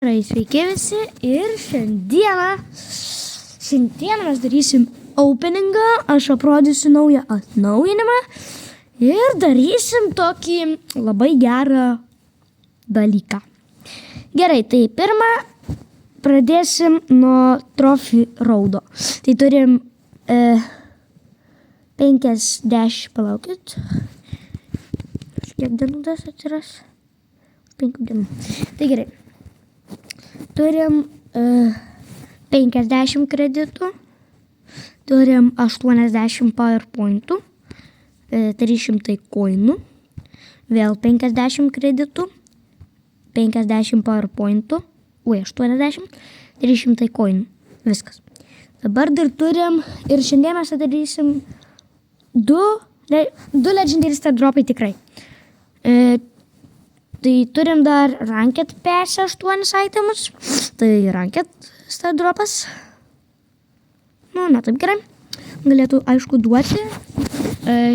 Sveiki visi ir šiandieną mes darysim openingą, aš aprodysiu naują atnaujinimą ir darysim tokį labai gerą dalyką. Gerai, tai pirmą pradėsim nuo Trophy Roado. Tai turim 50, palaukit, kiek dienų tas atsiras? 5 dienų. Tai gerai. Turim 50 kreditų, turim 80 PowerPointų, 300 koinų, vėl 50 kreditų, 50 PowerPointų, 80, 300 koinų, viskas. Dabar dar turim ir šiandien mes darysim 2 Legendary Star Dropai tikrai. Tai turim dar Ranked PS 8 itemus, tai Ranked Star Dropas, ne taip gerai, galėtų aišku duoti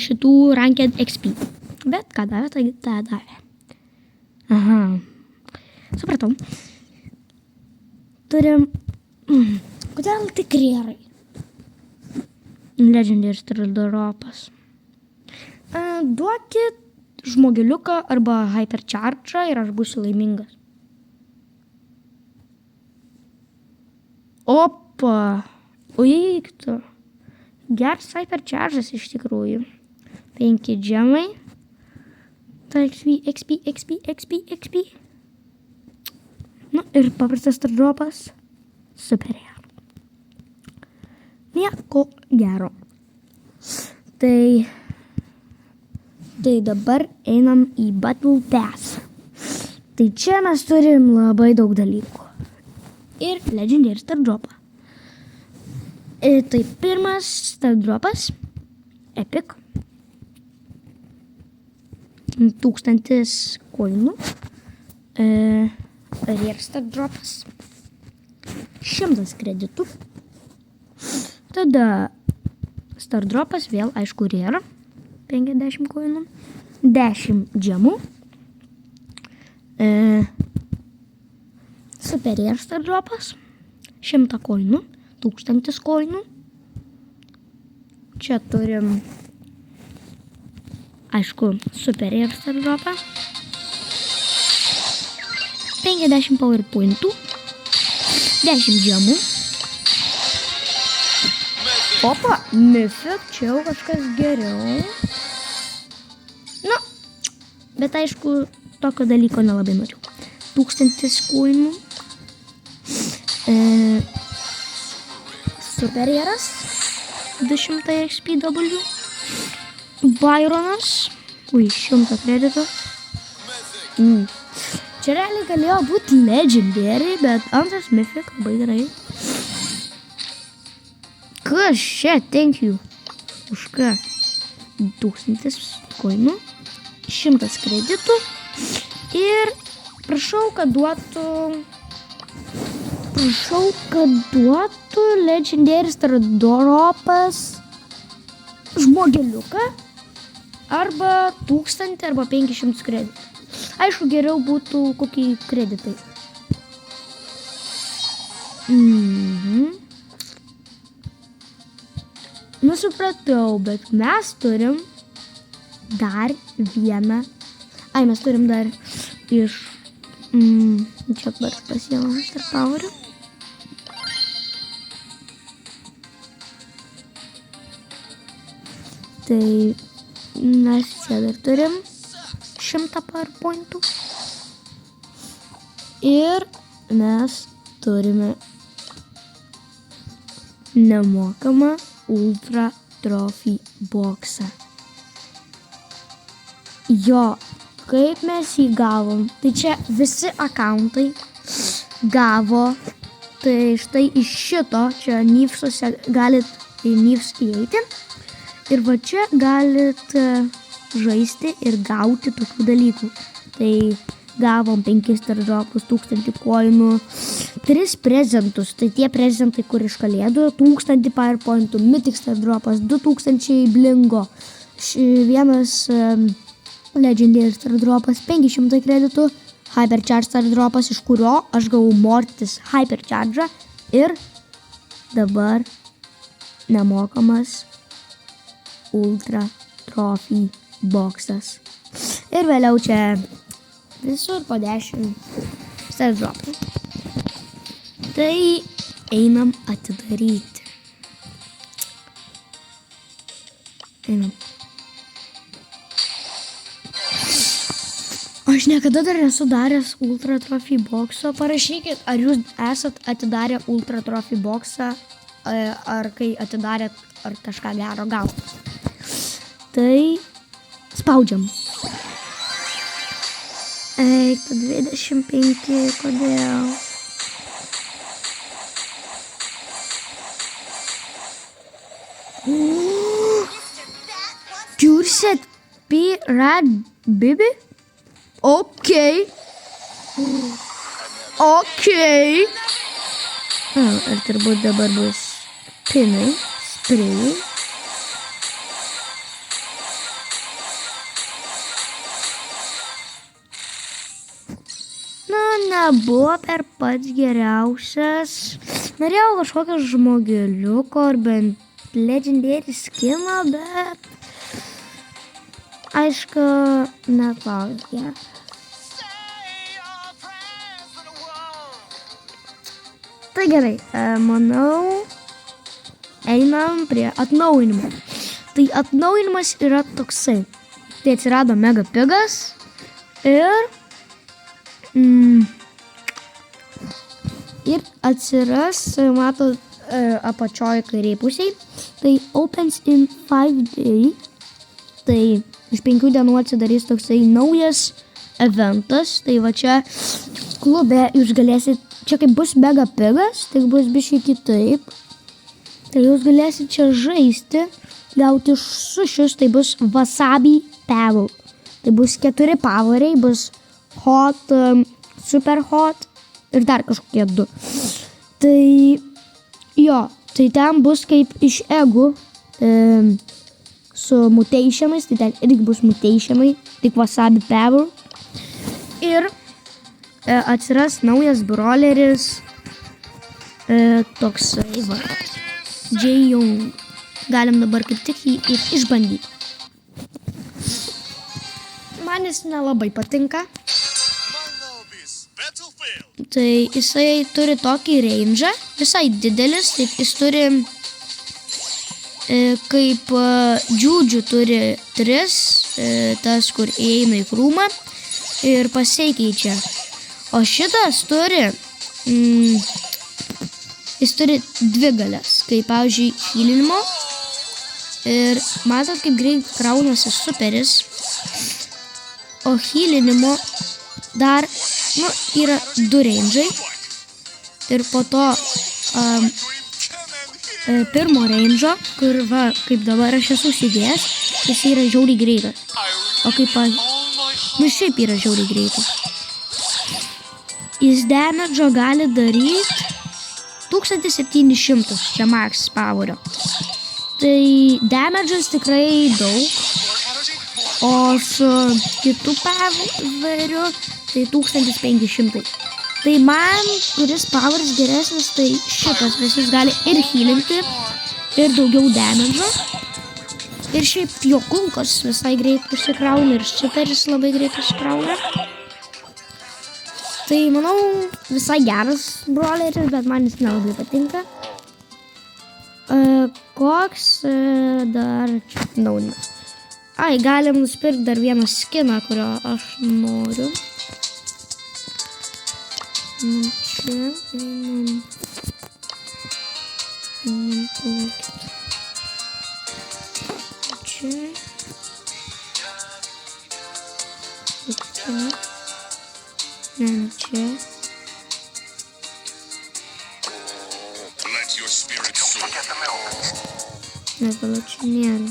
šitų Ranked XP, bet ką davė, tai tą davė. Aha, supratau. Turim, kodėl tik rėrai? Legendary Star Dropas. Duokit žmogeliuką arba hypercharge'ą ir aš būsiu laimingas. Opa, uiktų. Geras hypercharge'as iš tikrųjų. 5 džemai. Tai XP. Nu ir paprastas Star Dropas. Super gero. Nieko gero. Tai dabar einam į Battle Pass. Tai čia mes turim labai daug dalykų. Ir Legendary Star Dropą. Tai pirmas Star Dropas. Epic. 1000 koinų. Rare Star Dropas. 100 kreditų. Tada Star Dropas vėl aišku rare. 50 koinų, 10 džemų, Super Rare Star Dropas, 100 koinų, 1000 koinų. Čia turim, aišku, Super Rare Star Dropą, 50 PowerPointų, 10 džemų. Opa, Mythic, čia jau kažkas geriau. Nu, bet aišku, tokio dalyko nelabai noriu. 1000 koinų. Super Rare'as. 200 XPW. Byronas. 100 kreditų. Čia realiai galėjo būti Legendary, bet antras Mythic, labai gerai. Kas čia, thank you. Už ką? 1000 koinų, 100 kreditų ir prašau, kad duotų Legendary Star Dropas žmogeliuką arba 1000 arba 500 kreditų. Aišku, geriau būtų kokie kreditai. Nesupratau, bet mes turim dar vieną. Mes turim dar iš... čia dabar pasiėmam Star Power'ą. Tai mes čia dar turim 100 PowerPointų. Ir mes turime nemokamą Ultra Trophy boxą. Jo, kaip mes jį gavom? Tai čia visi akauntai gavo. Tai štai iš šito, čia Nifsuose galit į Nifs įeiti. Ir va čia galit žaisti ir gauti tokių dalykų. Tai gavom 5 Star Dropus, 1000 koinų, 3 prezentus. Tai tie prezentai, kur iš kalėdų, 1000 PowerPointų, Mythic Star Dropas, 2000 blingo, 1 Legendary Star Dropas, 500 kreditų, Hypercharge Star Dropas, iš kurio aš gavau Mortis Hypercharge ir dabar nemokamas Ultra Trophy boxas. Ir vėliau čia visur po 10 Star Dropų. Tai einam atidaryti. Einam. Aš niekada dar nesu daręs Ultra Trophy boxo. Parašykit, ar jūs esat atidarę Ultra Trophy boxą, ar kai atidarėt, ar kažką gero gautas. Tai spaudžiam. Eik, 25, kodėl? Curset Pirad Bibi? Okay. Ar turbūt dabar bus pinai, sprejai. Nebuvo per pats geriausias. Norėjau kažkokio žmogeliuko ar bent legendary skino, bet aišku, netoks geras. Tai gerai, manau, einam prie atnaujinimo. Tai atnaujinimas yra toksai. Tai atsirado mega pigas ir atsiras, matot, apačioj kairiai pusiai. Tai opens in 5 day. Tai iš 5 dienų atsidarys toksai naujas eventas. Tai va čia klube jūs galėsit, čia kaip bus mega pigas, tai bus biškai kitaip. Tai jūs galėsit čia žaisti, gauti sušius, tai bus Wasabi Power. Tai bus 4 poweriai, bus hot, super hot ir dar kažkokie 2. Tai jo, tai ten bus kaip iš egų su mutationais, tai ten irgi bus mutationai, tik Wasabi Power. Ir atsiras naujas brawleris, toksai va, Jae-Young. Galim dabar kaip tik jį ir išbandyti. Man jis nelabai patinka. Tai jisai turi tokį range, visai didelis, taip jis turi kaip džiūdžių turi 3, tas kur įeina į krūmą ir pasikeičia. O šitas turi, jis turi 2 galias, kaip pavyzdžiui healinimo. Ir matot, kaip greit kraunasi superis. O healinimo dar, yra 2 range'ai. Ir po to pirmo range'o, kur va, kaip dabar aš esu užsidėjęs, jis yra žiauriai greitas. O kaip, šiaip yra žiauriai greitas. Jis damage'o gali daryti 1700, čia max powerio. Tai damage'as tikrai daug, o su kitu poweriu tai 1500. Tai man, kuris poweris geresnis, tai šitas, nes jis gali ir healinti, ir daugiau damage'o. Ir šiaip jo kulkos visai greit užsikrauna, ir superis labai greit užsikrauna. Tai manau, visai geras brawleris, bet man jis nelabai patinka. Koks dar čia naujimas. Galim nusipirkti dar vieną skiną, kurio aš noriu. Čia, einam. Čia. Čia. Ne, čia. Ne, gal čia nėra.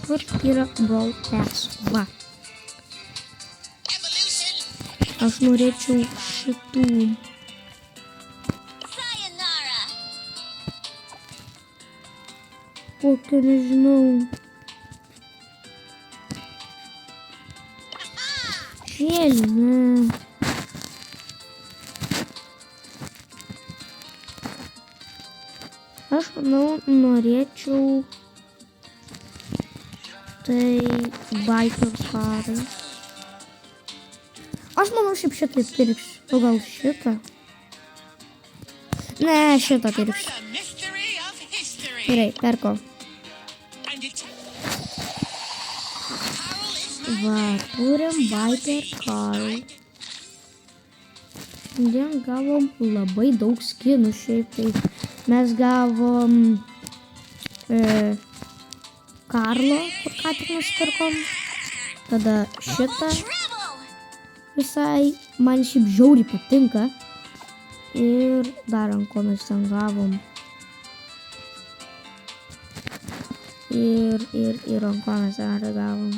Kur yra Brawl Pass? Va. Aš norėčiau šitų. kažkokio, nežinau. Šėlį, ne. Aš manau, norėčiau tai biker karai. Aš manau, šiaip šitą pirksiu. O gal šitą? Ne, šitą pirksiu. Gerai, perko. Va, turim biker karai. Šiandien gavom labai daug skinų šiaip tai. Mes gavom Karlo, kur ką tik nusipirkom. Tada šitą. Visai man šiaip žiauriai patinka. Ir dar ant ko mes ten gavom. Ir ant ko mes ten gavom.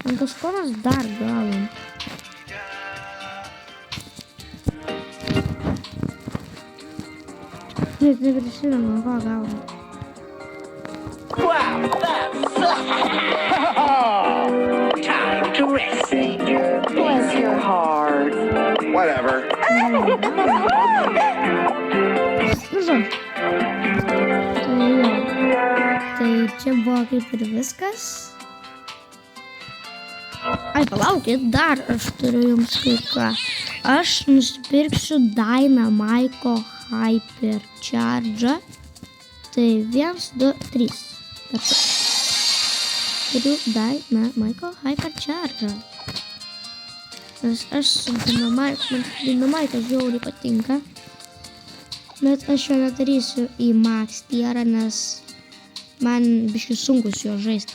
Ant kažko mes dar gavom. Net neprisimenu, ką gavom. Wow, time to rest, Savior. Bless your heart. Whatever. Tai čia buvo kaip ir viskas. Ai, palaukit, dar aš turiu jums kai ką. Aš nusipirksiu Dynamiko Hypercharge. Tai 1, 2, 3. Turiu Dynamiko Hypercharge. Nes aš su Dynamika žiauriai patinka. Bet aš jo nedarysiu į max tierą, nes man biškai sunku su juo žaisti.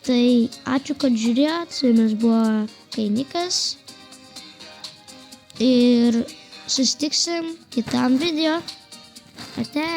Tai ačiū, kad žiūrėjot, su jumis buvo Kainikas. Ir susitiksim kitam video. Ate.